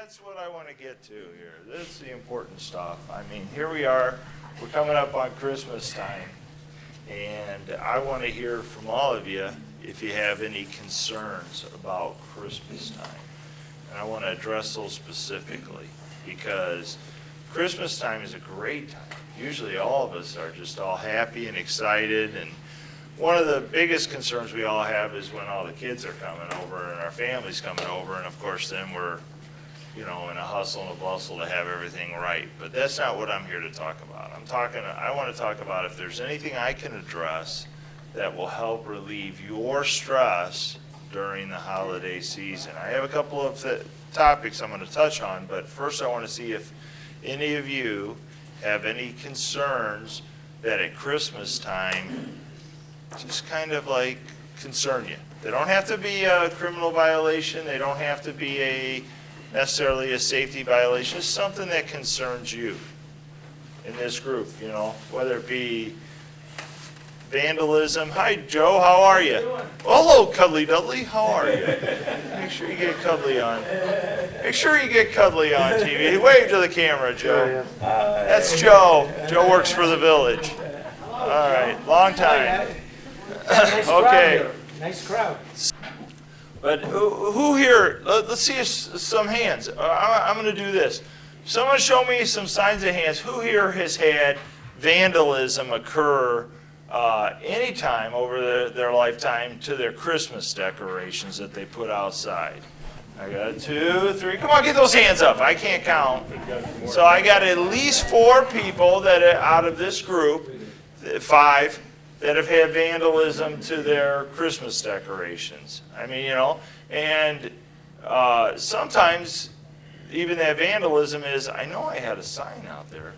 that's what I want to get to here. This is the important stuff. I mean, here we are. We're coming up on Christmas time. And I want to hear from all of you if you have any concerns about Christmas time. And I want to address those specifically because Christmas time is a great time. Usually all of us are just all happy and excited. And one of the biggest concerns we all have is when all the kids are coming over and our family's coming over. And of course then we're, in a hustle and a bustle to have everything right. But that's not what I'm here to talk about. I want to talk about if there's anything I can address that will help relieve your stress during the holiday season. I have a couple of topics I'm going to touch on, but first I want to see if any of you have any concerns that at Christmas time just kind of like concern you. They don't have to be a criminal violation. They don't have to be necessarily a safety violation. It's something that concerns you in this group, whether it be vandalism. Hi, Joe. How are you? Hello, Cuddly Dudley. How are you? Make sure you get Cuddly on. Make sure you get Cuddly on TV. Wave to the camera, Joe. That's Joe. Joe works for the village. All right. Long time. Okay. Nice crowd. But who here, let's see some hands. I'm going to do this. Someone show me some signs of hands. Who here has had vandalism occur anytime over their lifetime to their Christmas decorations that they put outside? I got 2, 3. Come on, get those hands up. I can't count. So I got at least 4 people that out of this group, 5, that have had vandalism to their Christmas decorations. I mean, and sometimes even that vandalism is, I know I had a sign out there.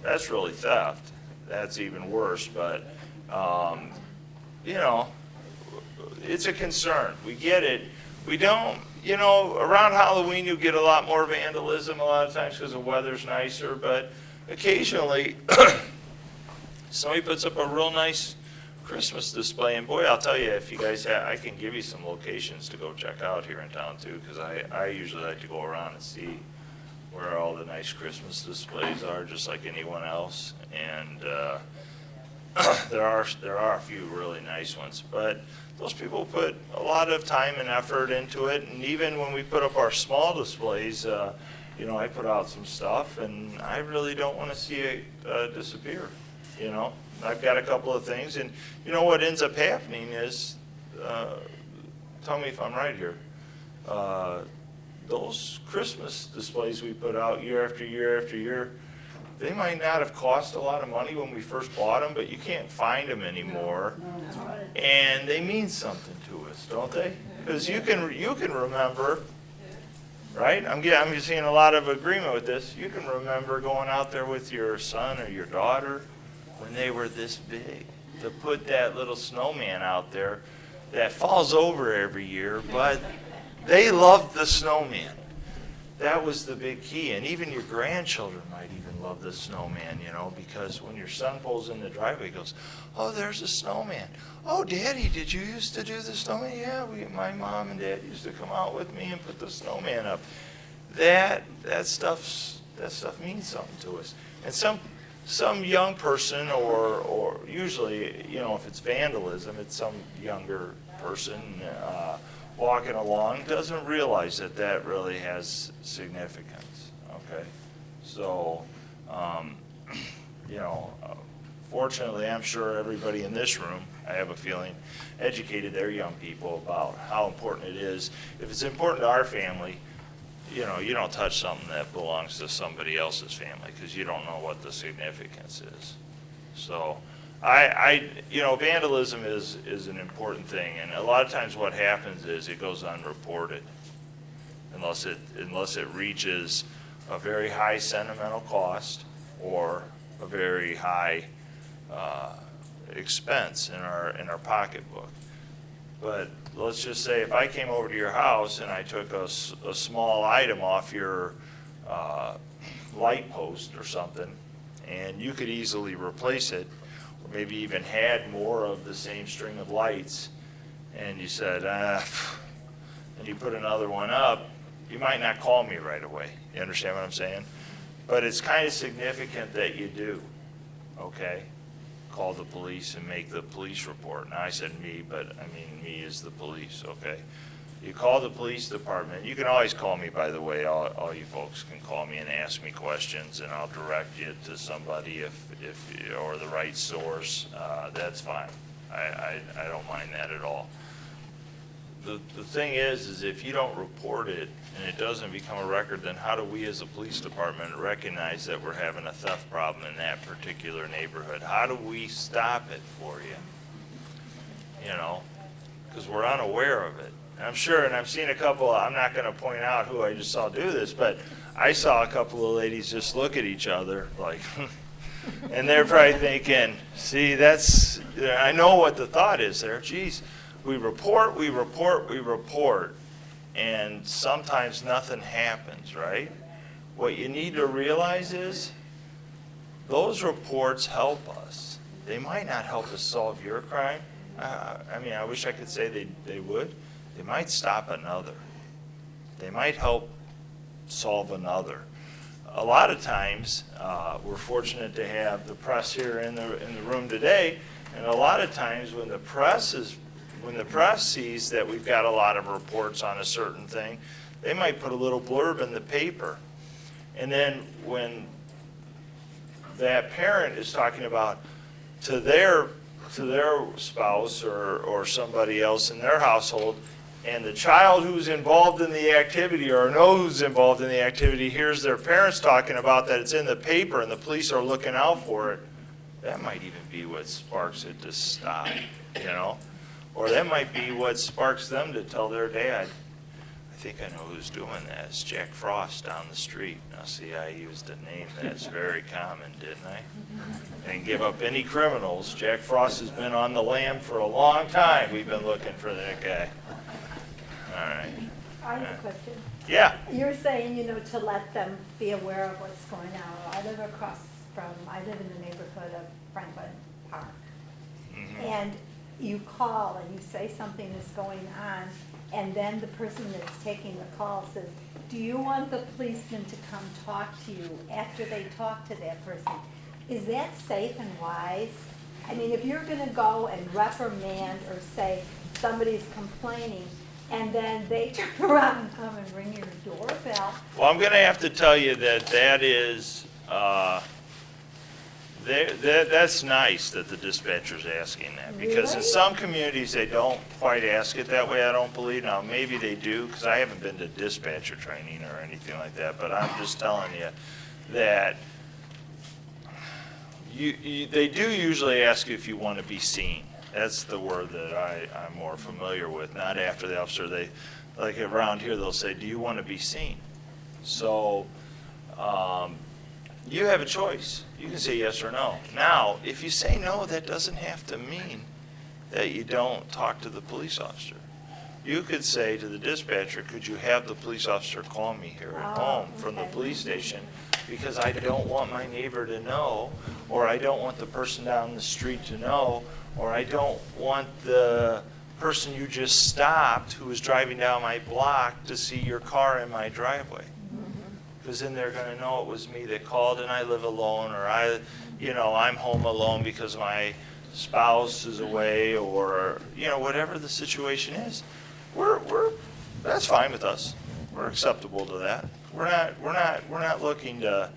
That's really theft. That's even worse, but, it's a concern. We get it. We don't, around Halloween you get a lot more vandalism a lot of times because the weather's nicer, but occasionally somebody puts up a real nice Christmas display, and boy, I'll tell you, if you guys I can give you some locations to go check out here in town too, because I usually like to go around and see where all the nice Christmas displays are, just like anyone else. And there are a few really nice ones, but those people put a lot of time and effort into it. And even when we put up our small displays, I put out some stuff, and I really don't want to see it disappear. I've got a couple of things, and what ends up happening is, tell me if I'm right here, those Christmas displays we put out year after year after year, they might not have cost a lot of money when we first bought them, but you can't find them anymore, and they mean something to us, don't they? Because you can remember, right? I'm seeing a lot of agreement with this. You can remember going out there with your son or your daughter when they were this big, to put that little snowman out there that falls over every year, but they loved the snowman. That was the big key. And even your grandchildren might even love the snowman, because when your son pulls in the driveway, he goes, oh, there's a snowman. Oh, Daddy, did you used to do the snowman? Yeah, my mom and Dad used to come out with me and put the snowman up. That stuff means something to us. And some young person, or usually, if it's vandalism, it's some younger person walking along, doesn't realize that really has significance, okay? So, fortunately, I'm sure everybody in this room, I have a feeling, educated their young people about how important it is. If it's important to our family, you don't touch something that belongs to somebody else's family because you don't know what the significance is. So, vandalism is an important thing, and a lot of times what happens is it goes unreported unless it reaches a very high sentimental cost or a very high expense in our pocketbook. But let's just say if I came over to your house and I took a small item off your light post or something, and you could easily replace it, or maybe even had more of the same string of lights, and you said, and you put another one up, You might not call me right away. You understand what I'm saying? But it's kind of significant that you do, okay? Call the police and make the police report. Now, I said me, but I mean me is the police, okay? You call the police department. You can always call me, by the way. All you folks can call me and ask me questions, and I'll direct you to somebody if or the right source. That's fine. I don't mind that at all. The thing is if you don't report it and it doesn't become a record, then how do we as a police department recognize that we're having a theft problem in that particular neighborhood? How do we stop it for you? You know, because we're unaware of it. And I'm sure, and I've seen a couple, I'm not going to point out who I just saw do this, but I saw a couple of ladies just look at each other like, and they're probably thinking, see, that's, I know what the thought is there. Geez. We report, and sometimes nothing happens, right? What you need to realize is those reports help us. They might not help us solve your crime. I mean, I wish I could say they would. They might stop another. They might help solve another. A lot of times, we're fortunate to have the press here in the room today, and a lot of times when the press sees that we've got a lot of reports on a certain thing, they might put a little blurb in the paper. And then when that parent is talking about to their spouse or somebody else in their household, and the child who's involved in the activity or knows who's involved in the activity hears their parents talking about that it's in the paper and the police are looking out for it, that might even be what sparks it to stop, you know? Or that might be what sparks them to tell their dad, I think I know who's doing that. It's Jack Frost down the street. Now, see, I used a name that's very common, didn't I? And give up any criminals. Jack Frost has been on the lam for a long time. We've been looking for that guy. All right. I have a question. Yeah. You're saying, you know, to let them be aware of what's going on. I live in the neighborhood of Franklin Park. Mm-hmm. And you call and you say something is going on, and then the person that's taking the call says, do you want the policeman to come talk to you after they talk to that person? Is that safe and wise? I mean, if you're going to go and reprimand or say somebody's complaining, and then they turn around and come and ring your doorbell. Well, I'm going to have to tell you that is, that's nice that the dispatcher's asking that, because in some communities they don't quite ask it that way, I don't believe. Now, maybe they do, because I haven't been to dispatcher training or anything like that, but I'm just telling you that they do usually ask you if you want to be seen. That's the word that I'm more familiar with, not after the officer. They, like around here, they'll say, do you want to be seen? So you have a choice. You can say yes or no. Now, if you say no, that doesn't have to mean that you don't talk to the police officer. You could say to the dispatcher, could you have the police officer call me here at home from the police station, because I don't want my neighbor to know, or I don't want the person down the street to know, or I don't want the person you just stopped who was driving down my block to see your car in my driveway. Because then they're going to know it was me that called and I live alone, or I'm home alone because my spouse is away, or whatever the situation is. That's fine with us. We're acceptable to that. We're not looking to,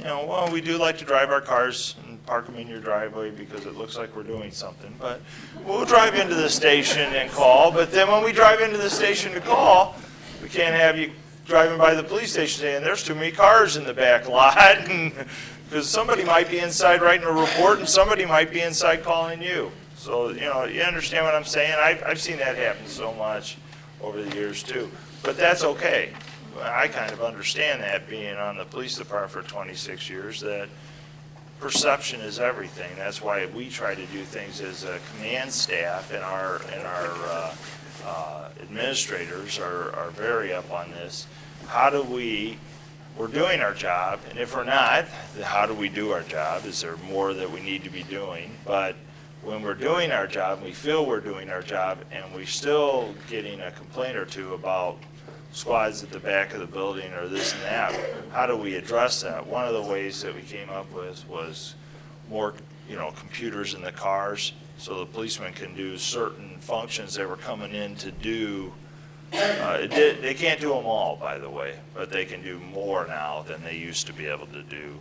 well, we do like to drive our cars and park them in your driveway because it looks like we're doing something. But we'll drive into the station and call. But then when we drive into the station to call, we can't have you driving by the police station saying there's too many cars in the back lot, because somebody might be inside writing a report and somebody might be inside calling you. So, you understand what I'm saying? I've seen that happen so much over the years too. But that's okay. I kind of understand that, being on the police department for 26 years, that perception is everything. That's why we try to do things as a command staff, and our administrators are very up on this. We're doing our job, and if we're not, how do we do our job? Is there more that we need to be doing? But when we're doing our job, we feel we're doing our job, and we're still getting a complaint or two about squads at the back of the building or this and that. How do we address that? One of the ways that we came up with was more, computers in the cars, so the policemen can do certain functions they were coming in to do. They can't do them all, by the way, but they can do more now than they used to be able to do.